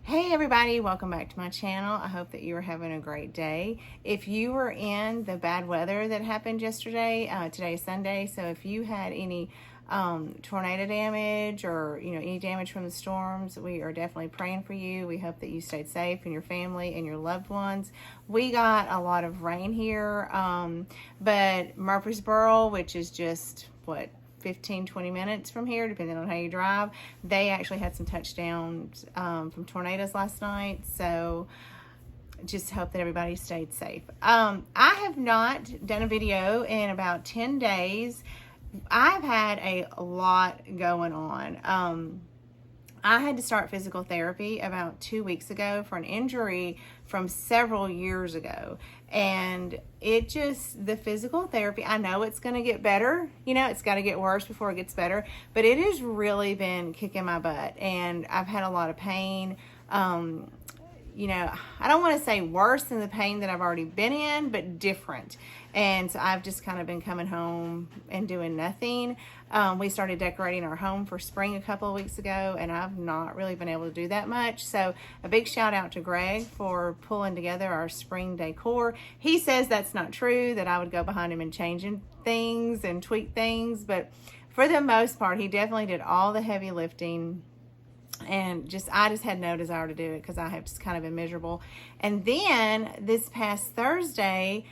Hey everybody, welcome back to my channel. I hope that you are having a great day. If you were in the bad weather that happened yesterday, today is Sunday, so if you had any tornado damage or any damage from the storms, we are definitely praying for you. We hope that you stayed safe and your family and your loved ones. We got a lot of rain here, but Murfreesboro, which is just 15-20 minutes from here, depending on how you drive, they actually had some touchdowns from tornadoes last night, so just hope that everybody stayed safe. I have not done a video in about 10 days. I've had a lot going on. I had to start physical therapy about 2 weeks ago for an injury from several years ago. And the physical therapy, I know it's going to get better. It's got to get worse before it gets better. But it has really been kicking my butt. And I've had a lot of pain. I don't want to say worse than the pain that I've already been in, but different. And so I've just kind of been coming home and doing nothing. We started decorating our home for spring a couple of weeks ago, and I've not really been able to do that much. So a big shout out to Greg for pulling together our spring decor. He says that's not true, that I would go behind him and changing things and tweak things. But for the most part, he definitely did all the heavy lifting. And I just had no desire to do it because I have just kind of been miserable. And then this past Thursday,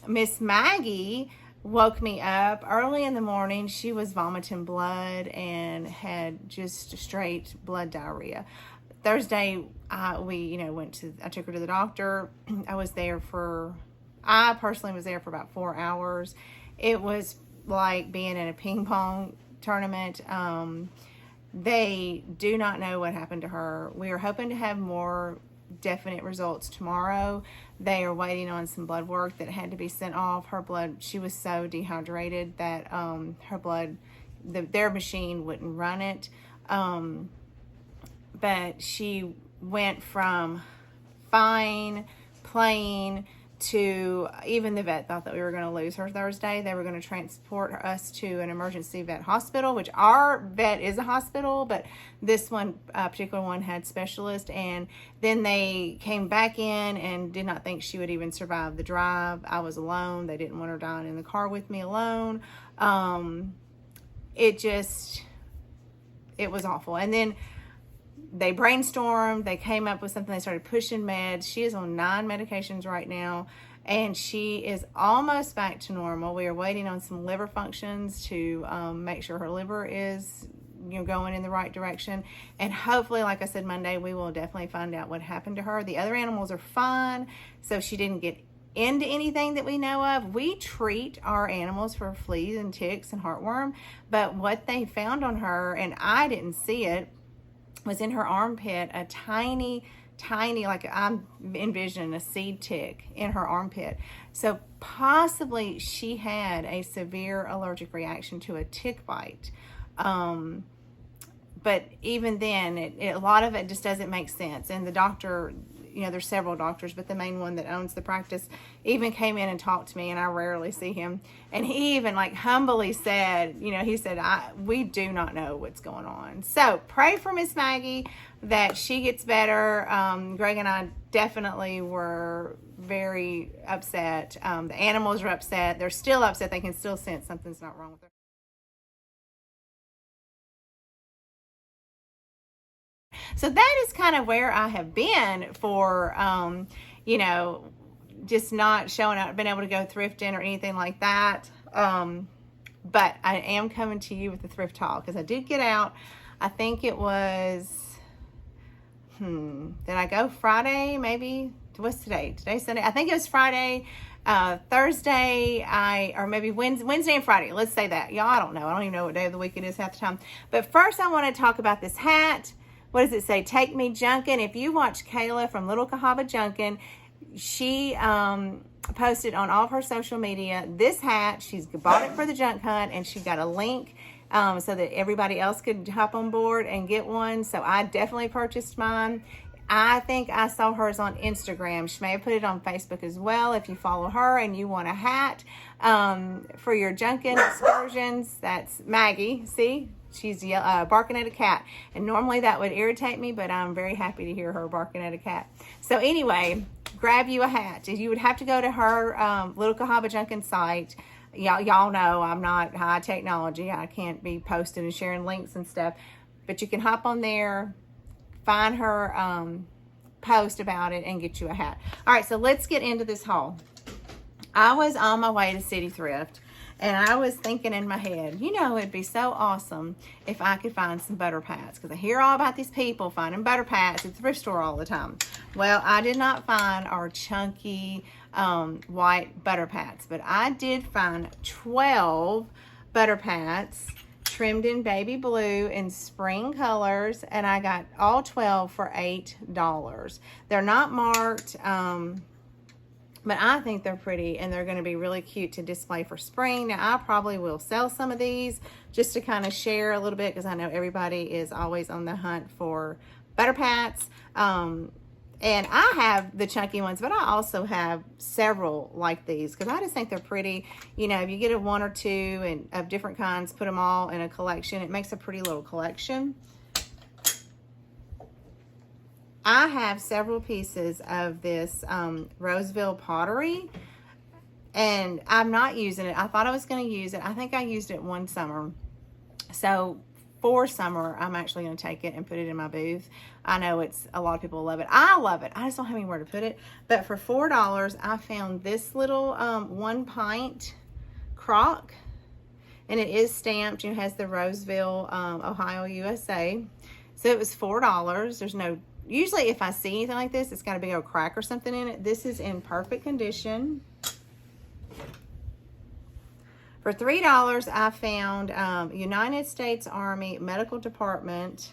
Miss Maggie woke me up early in the morning. She was vomiting blood and had just straight blood diarrhea. Thursday, I took her to the doctor. I personally was there for about 4 hours. It was like being in a ping pong tournament. They do not know what happened to her. We are hoping to have more definite results tomorrow. They are waiting on some blood work that had to be sent off. Her blood, she was so dehydrated that her blood, their machine wouldn't run it. But she went from fine, plain, to even the vet thought that we were going to lose her Thursday. They were going to transport us to an emergency vet hospital, which our vet is a hospital, but this one, particular one, had specialists. And then they came back in and did not think she would even survive the drive. I was alone. They didn't want her dying in the car with me alone. It was awful. And then they brainstormed, they came up with something, they started pushing meds. She is on 9 medications right now, and she is almost back to normal. We are waiting on some liver functions to make sure her liver is going in the right direction. And hopefully, like I said, Monday, we will definitely find out what happened to her. The other animals are fine, so she didn't get into anything that we know of. We treat our animals for fleas and ticks and heartworm, but what they found on her, and I didn't see it, was in her armpit, a tiny, like I'm envisioning a seed tick in her armpit. So possibly she had a severe allergic reaction to a tick bite. But even then, a lot of it just doesn't make sense. And the doctor, there's several doctors, but the main one that owns the practice even came in and talked to me, and I rarely see him. And he even humbly said, he said, we do not know what's going on. So pray for Miss Maggie that she gets better. Greg and I definitely were very upset. The animals are upset. They're still upset. They can still sense something's not wrong with her. So that is kind of where I have been for, just not showing up, been able to go thrifting or anything like that. But I am coming to you with the thrift haul because I did get out. I think it was, did I go Friday? Maybe. What's today? Today's Sunday. I think it was Friday. Thursday, or maybe Wednesday and Friday. Let's say that. Y'all, I don't know. I don't even know what day of the week it is half the time. But first, I want to talk about this hat. What does it say? Take me junkin'. If you watch Kayla from Little Cahaba Junkin', she posted on all of her social media this hat. She's bought it for the junk hunt, and she got a link so that everybody else could hop on board and get one. So I definitely purchased mine. I think I saw hers on Instagram. She may have put it on Facebook as well. If you follow her and you want a hat for your junkin' excursions, that's Maggie. See? she's barking at a cat. And normally that would irritate me, but I'm very happy to hear her barking at a cat. So anyway, grab you a hat. You would have to go to her Little Cahaba Junkin site. Y'all know I'm not high technology. I can't be posting and sharing links and stuff. But you can hop on there, find her post about it, and get you a hat. All right, so let's get into this haul. I was on my way to City Thrift, and I was thinking in my head, you know, it'd be so awesome if I could find some butter pats, because I hear all about these people finding butter pats at the thrift store all the time. Well, I did not find our chunky white butter pats, but I did find 12 butter pats trimmed in baby blue in spring colors, and I got all 12 for $8. They're not marked, but I think they're pretty, and they're going to be really cute to display for spring. Now, I probably will sell some of these just to kind of share a little bit, because I know everybody is always on the hunt for butter pats. And I have the chunky ones, but I also have several like these, because I just think they're pretty. You know, if you get a one or two and of different kinds, put them all in a collection, it makes a pretty little collection. I have several pieces of this Roseville pottery, and I'm not using it. I thought I was going to use it. I think I used it one summer. So for summer, I'm actually going to take it and put it in my booth. I know it's a lot of people love it. I love it. I just don't have anywhere to put it. But for $4, I found this little 1 pint crock, and it is stamped. It has the Roseville, Ohio, USA. So it was $4. There's no, usually if I see anything like this, it's got a big old crack or something in it. This is in perfect condition. For $3, I found United States Army Medical Department.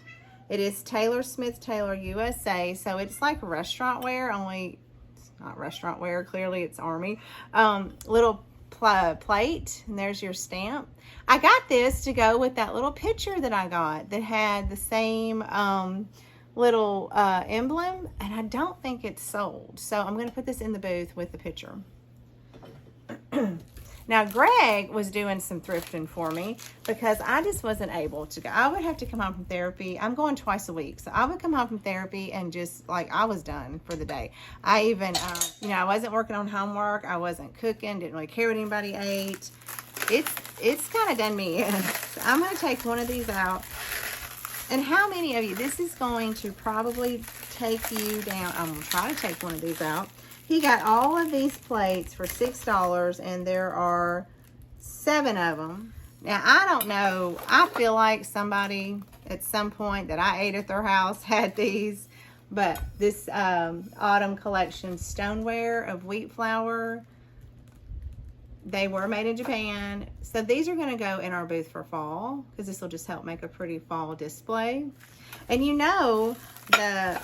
It is Taylor Smith Taylor USA. So it's like restaurant wear, only it's not restaurant wear. Clearly it's Army. Little plate, and there's your stamp. I got this to go with that little picture that I got that had the same little emblem, and I don't think it's sold. So I'm going to put this in the booth with the picture. Now, Greg was doing some thrifting for me because I just wasn't able to go. I would have to come home from therapy. I'm going twice a week. So I would come home from therapy and just like I was done for the day. I even, you know, I wasn't working on homework. I wasn't cooking. Didn't really care what anybody ate. It's kind of done me in. So I'm going to take one of these out. And how many of you, this is going to probably take you down. I'm going to try to take one of these out. He got all of these plates for $6, and there are 7 of them. Now, I don't know. I feel like somebody at some point that I ate at their house had these. But this autumn collection stoneware of wheat flour, they were made in Japan. So these are going to go in our booth for fall, because this will just help make a pretty fall display. And you know, the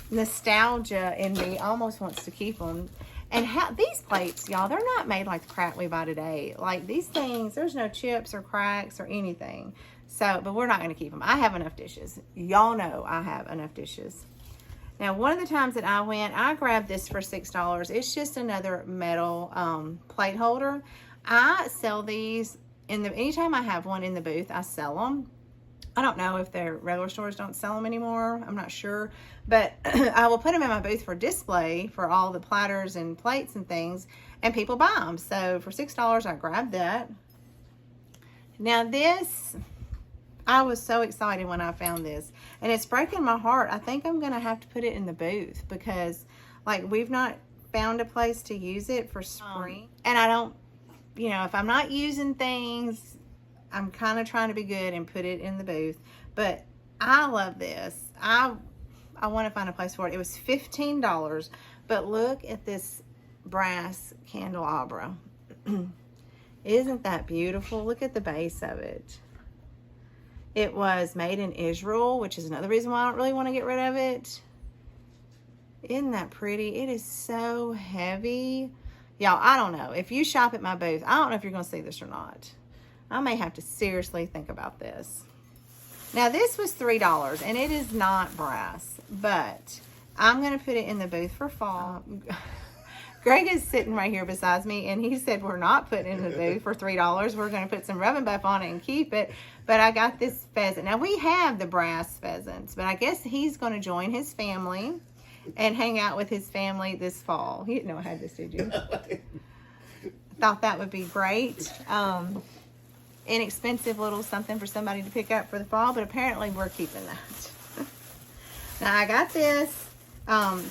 nostalgia in me almost wants to keep them. And these plates, y'all, they're not made like the crap we buy today. Like these things, there's no chips or cracks or anything. So, but we're not going to keep them. I have enough dishes. Y'all know I have enough dishes. Now, one of the times that I went, I grabbed this for $6. It's just another metal plate holder. I sell these anytime I have one in the booth, I sell them. I don't know if their regular stores don't sell them anymore. I'm not sure. But I will put them in my booth for display for all the platters and plates and things, and people buy them. So for $6, I grabbed that. Now this, I was so excited when I found this. And it's breaking my heart. I think I'm going to have to put it in the booth because, like, we've not found a place to use it for spring. And I don't, you know, if I'm not using things, I'm kind of trying to be good and put it in the booth. But I love this. I want to find a place for it. It was $15. But look at this brass candelabra. Isn't that beautiful? Look at the base of it. It was made in Israel, which is another reason why I don't really want to get rid of it. Isn't that pretty? It is so heavy. Y'all, I don't know. If you shop at my booth, I don't know if you're going to see this or not. I may have to seriously think about this. Now, this was $3, and it is not brass, but I'm going to put it in the booth for fall. Greg is sitting right here beside me, and he said we're not putting it in the booth for $3. We're going to put some rub and buff on it and keep it. But I got this pheasant. Now, we have the brass pheasants, but I guess he's going to join his family and hang out with his family this fall. You didn't know I had this, did you? Thought that would be great. Inexpensive little something for somebody to pick up for the fall, but apparently we're keeping that. Now, I got this.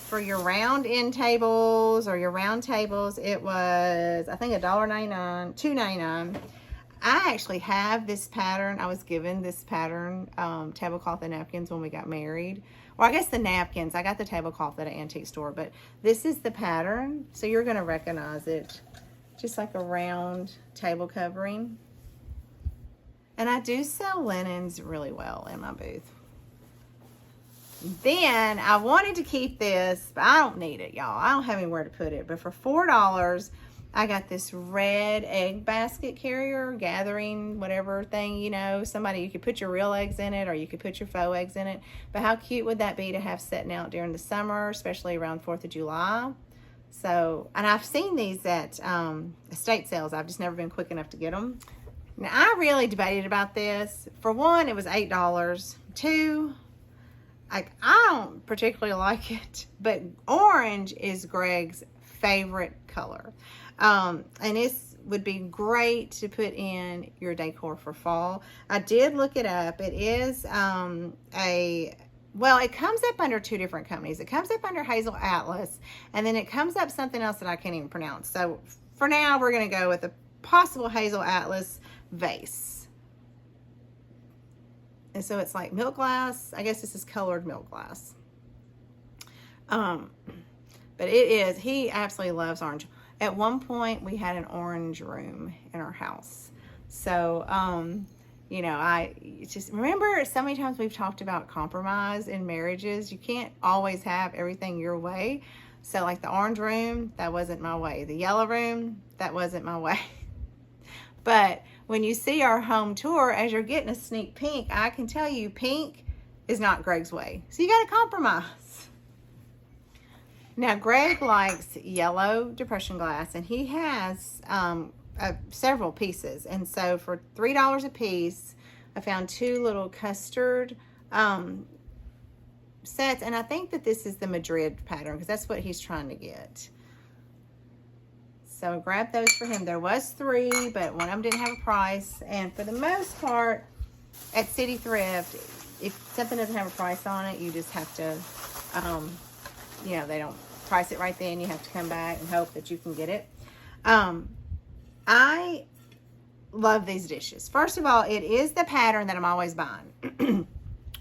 For your round end tables or your round tables, it was, I think, $1.99, $2.99. I actually have this pattern. I was given this pattern, tablecloth and napkins when we got married. Well, I guess the napkins. I got the tablecloth at an antique store, but this is the pattern, so you're going to recognize it. Just like a round table covering. And I do sell linens really well in my booth. Then I wanted to keep this, but I don't need it, y'all. I don't have anywhere to put it. But for $4, I got this red egg basket carrier, gathering, whatever thing, you know. Somebody, you could put your real eggs in it or you could put your faux eggs in it. But how cute would that be to have sitting out during the summer, especially around 4th of July? So, and I've seen these at estate sales. I've just never been quick enough to get them. Now, I really debated about this. For one, it was $8. Two, I don't particularly like it, but orange is Greg's favorite color. And this would be great to put in your decor for fall. I did look it up. It is well, it comes up under two different companies. It comes up under Hazel Atlas, and then it comes up something else that I can't even pronounce. So for now, we're going to go with a possible Hazel Atlas vase. And so it's like milk glass. I guess this is colored milk glass. But it is, he absolutely loves orange. At one point, we had an orange room in our house. So, you know, I just remember so many times we've talked about compromise in marriages. You can't always have everything your way. So like the orange room, that wasn't my way. The yellow room, that wasn't my way. But when you see our home tour, as you're getting a sneak peek, I can tell you pink is not Greg's way. So you got to compromise. Now, Greg likes yellow depression glass, and he has several pieces. And so for $3 a piece, I found two little custard sets. And I think that this is the Madrid pattern because that's what he's trying to get. So I grabbed those for him. There was three, but one of them didn't have a price. And for the most part, at City Thrift, if something doesn't have a price on it, you just have to, you know, they don't price it right then. You have to come back and hope that you can get it. I love these dishes. First of all, it is the pattern that I'm always buying.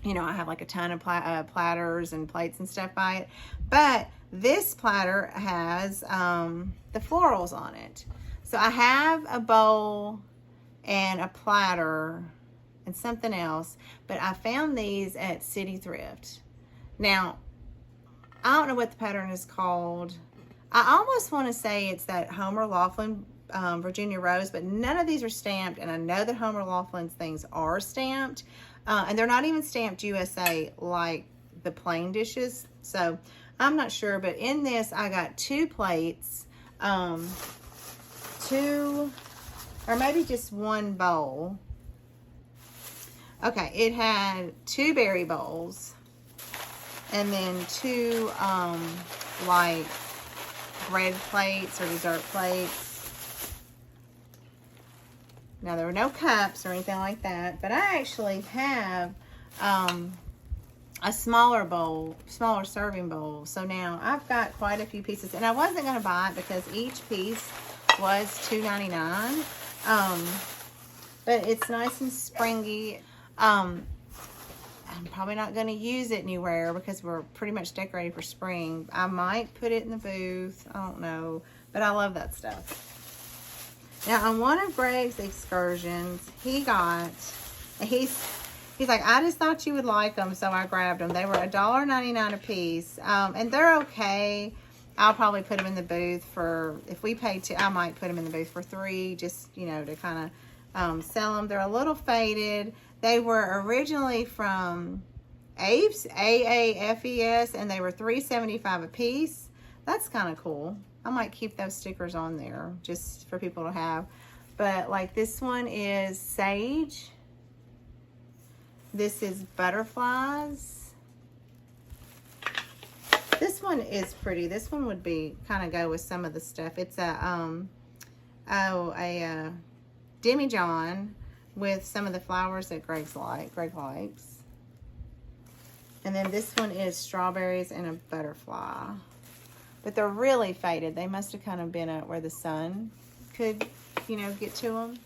You know, I have like a ton of platters and plates and stuff by it. But this platter has the florals on it. So I have a bowl and a platter and something else. But I found these at City Thrift. Now, I don't know what the pattern is called. I almost want to say it's that Homer Laughlin Virginia Rose, but none of these are stamped. And I know that Homer Laughlin's things are stamped. And they're not even stamped USA like the plain dishes. So I'm not sure, but in this I got two plates, two, or maybe just one bowl. Okay, it had two berry bowls, and then two like bread plates or dessert plates. Now there were no cups or anything like that, but I actually have a smaller bowl, smaller serving bowl. So now I've got quite a few pieces, and I wasn't going to buy it because each piece was $2.99. But it's nice and springy. I'm probably not going to use it anywhere because we're pretty much decorated for spring. I might put it in the booth. I don't know, but I love that stuff. Now on one of Greg's excursions, he got, he's like, I just thought you would like them, so I grabbed them. They were $1.99 a piece, and they're okay. I'll probably put them in the booth for, if we pay $2, I might put them in the booth for $3, just, you know, to kind of sell them. They're a little faded. They were originally from Abe's, AAFES, and they were $3.75 a piece. That's kind of cool. I might keep those stickers on there just for people to have. But like this one is sage. This is butterflies. This one is pretty. This one would be kind of go with some of the stuff. It's a demijohn with some of the flowers that Greg likes. And then this one is strawberries and a butterfly. But they're really faded. They must have kind of been out where the sun could, you know, get to them.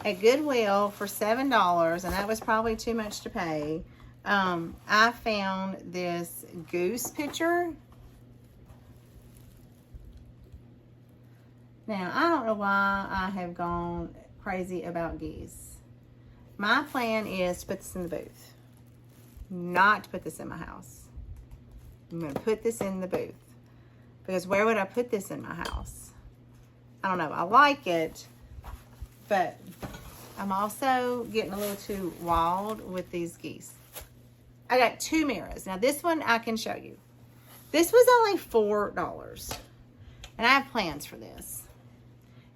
At Goodwill for $7, and that was probably too much to pay. I found this goose picture. Now, I don't know why I have gone crazy about geese. My plan is to put this in the booth. Not to put this in my house. I'm going to put this in the booth. Because where would I put this in my house? I don't know. I like it, but I'm also getting a little too wild with these geese. I got 2 mirrors. Now, this one I can show you. This was only $4. And I have plans for this.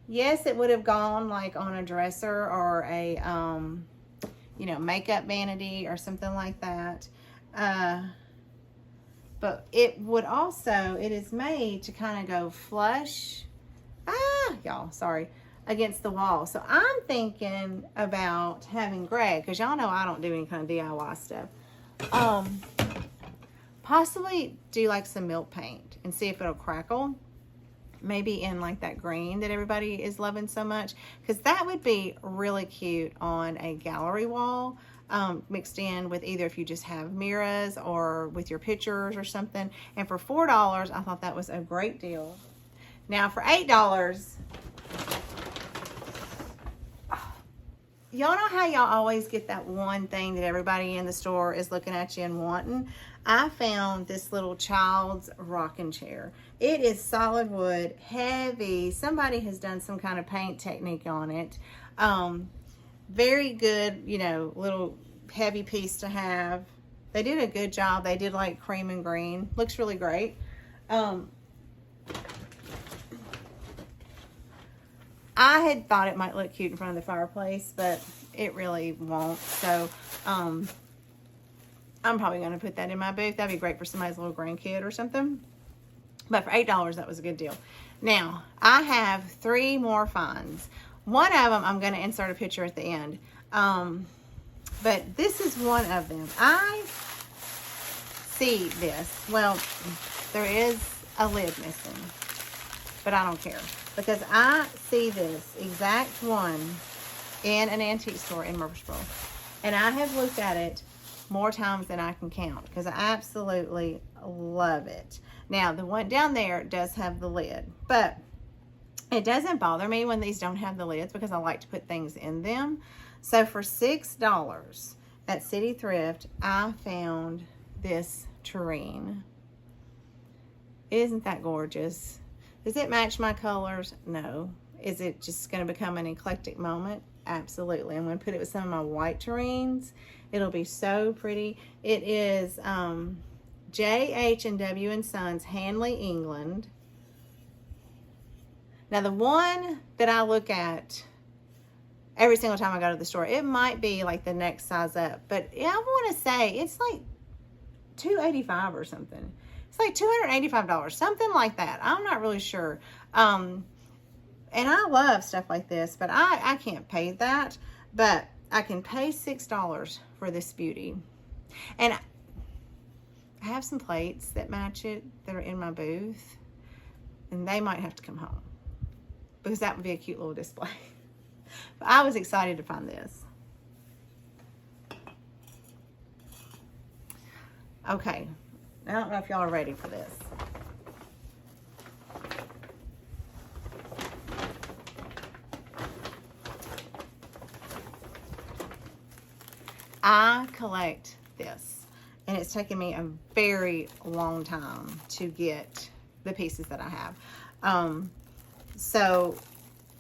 Yes, it would have gone like on a dresser or a, you know, makeup vanity or something like that. But it would also, it is made to kind of go flush, y'all, sorry, against the wall. So I'm thinking about having Greg, because y'all know I don't do any kind of DIY stuff. Possibly do like some milk paint and see if it'll crackle. Maybe in like that green that everybody is loving so much, because that would be really cute on a gallery wall, mixed in with either if you just have mirrors or with your pictures or something. And for $4, I thought that was a great deal. Now for $8, y'all know how y'all always get that one thing that everybody in the store is looking at you and wanting? I found this little child's rocking chair. It is solid wood, heavy. Somebody has done some kind of paint technique on it. Very good, you know, little heavy piece to have. They did a good job. They did like cream and green. Looks really great. I had thought it might look cute in front of the fireplace, but it really won't. So, I'm probably going to put that in my booth. That'd be great for somebody's little grandkid or something. But for $8, that was a good deal. Now, I have 3 more finds. One of them, I'm going to insert a picture at the end. But this is one of them. I see this. Well, there is a lid missing. But I don't care. Because I see this exact one in an antique store in Murfreesboro. And I have looked at it more times than I can count, because I absolutely love it. Now, the one down there does have the lid, but it doesn't bother me when these don't have the lids, because I like to put things in them. So for $6 at City Thrift, I found this tureen. Isn't that gorgeous? Does it match my colors? No. Is it just going to become an eclectic moment? Absolutely. I'm going to put it with some of my white tureens. It'll be so pretty. It is J.H.&W. & Sons, Hanley, England. Now, the one that I look at every single time I go to the store, it might be like the next size up. But I want to say it's like $285 or something. It's like $285, something like that. I'm not really sure. And I love stuff like this, but I can't pay that. But I can pay $6 for this beauty. And I have some plates that match it that are in my booth. And they might have to come home, because that would be a cute little display. But I was excited to find this. Okay. I don't know if y'all are ready for this. I collect this, and it's taken me a very long time to get the pieces that I have. So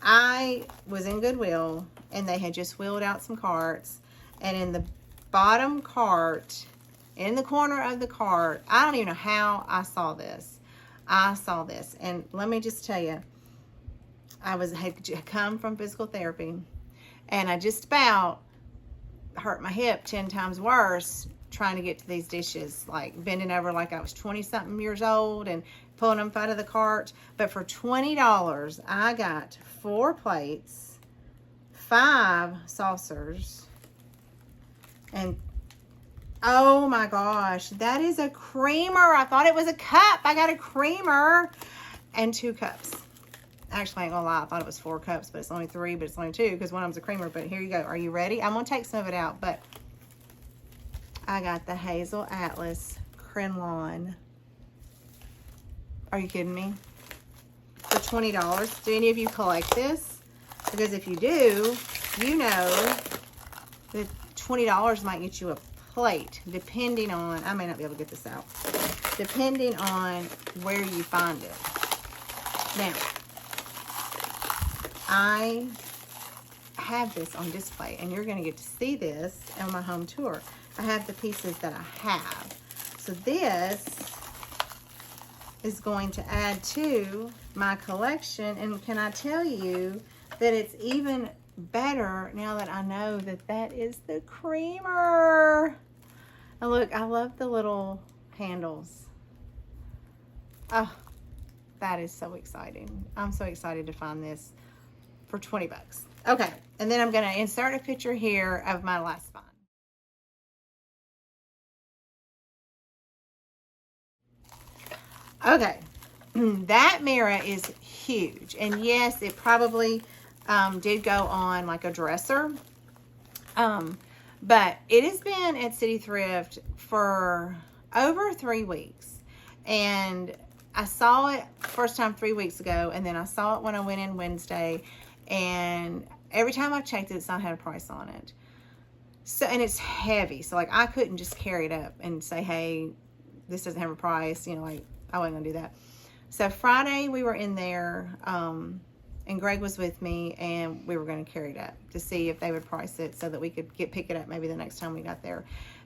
I was in Goodwill, and they had just wheeled out some carts, and in the bottom cart, in the corner of the cart, I don't even know how I saw this. I saw this, and let me just tell you, had come from physical therapy, and I just about hurt my hip 10 times worse trying to get to these dishes, like bending over like I was 20-something years old and pulling them out of the cart. But for $20, I got 4 plates, 5 saucers, and oh my gosh, that is a creamer. I thought it was a cup. I got a creamer and 2 cups. Actually, I ain't gonna lie, I thought it was 4 cups, but it's only 3, but it's only 2 because one of them's a creamer. But here you go. Are you ready? I'm gonna take some of it out, but I got the Hazel Atlas Crinlon. Are you kidding me? For $20. Do any of you collect this? Because if you do, you know that $20 might get you a plate, depending on, I may not be able to get this out, depending on where you find it. Now, I have this on display, and you're going to get to see this on my home tour. I have the pieces that I have. So this is going to add to my collection, and can I tell you that it's even better now that I know that that is the creamer. And look, I love the little handles. Oh, that is so exciting. I'm so excited to find this for 20 bucks. Okay, and then I'm going to insert a picture here of my last find. Okay, that mirror is huge, and yes, it probably did go on like a dresser, but it has been at City Thrift for over 3 weeks, and I saw it first time 3 weeks ago, and then I saw it when I went in Wednesday, and every time I checked it, it's not had a price on it. So, and it's heavy, so like I couldn't just carry it up and say, hey, this doesn't have a price, you know, like I wasn't gonna do that. So Friday we were in there, and Greg was with me, and we were going to carry it up to see if they would price it so that we could pick it up maybe the next time we got there.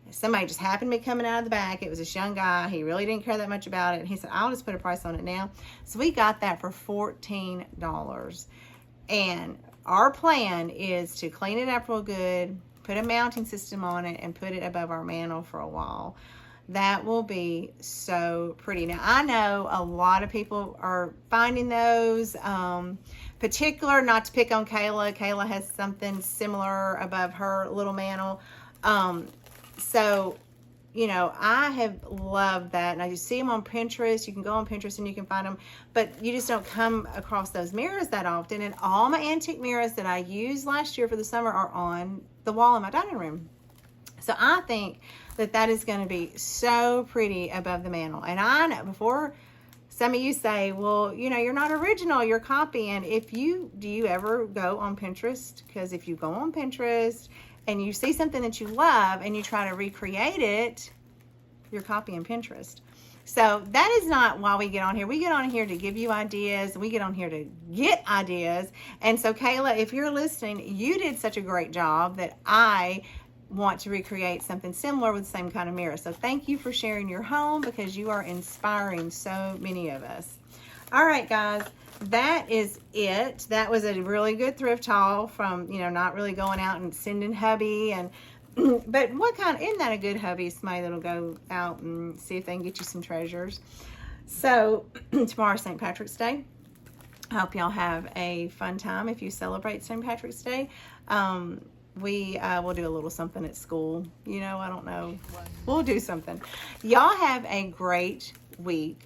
Somebody just happened to be coming out of the back. It was this young guy. He really didn't care that much about it, and he said, I'll just put a price on it now. So we got that for $14, and our plan is to clean it up real good, put a mounting system on it, and put it above our mantle for a while. That will be so pretty. Now, I know a lot of people are finding those, particular, not to pick on Kayla. Kayla has something similar above her little mantle. So, you know, I have loved that. And I just see them on Pinterest. You can go on Pinterest and you can find them, but you just don't come across those mirrors that often. And all my antique mirrors that I used last year for the summer are on the wall in my dining room. So I think that that is going to be so pretty above the mantle. And I know, before some of you say, well, you know, you're not original, you're copying. Do you ever go on Pinterest? Because if you go on Pinterest and you see something that you love and you try to recreate it, you're copying Pinterest. So that is not why we get on here. We get on here to give you ideas. We get on here to get ideas. And so Kayla, if you're listening, you did such a great job that I want to recreate something similar with the same kind of mirror. So thank you for sharing your home, because you are inspiring so many of us. All right, guys, that is it. That was a really good thrift haul from, you know, not really going out and sending hubby and but isn't that a good hubby, somebody that'll go out and see if they can get you some treasures. So tomorrow's St. Patrick's Day. I hope y'all have a fun time if you celebrate St. Patrick's Day. We will do a little something at school. You know, I don't know. We'll do something. Y'all have a great week.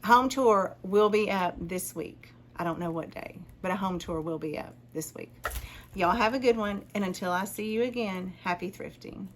Home tour will be up this week. I don't know what day, but a home tour will be up this week. Y'all have a good one. And until I see you again, happy thrifting.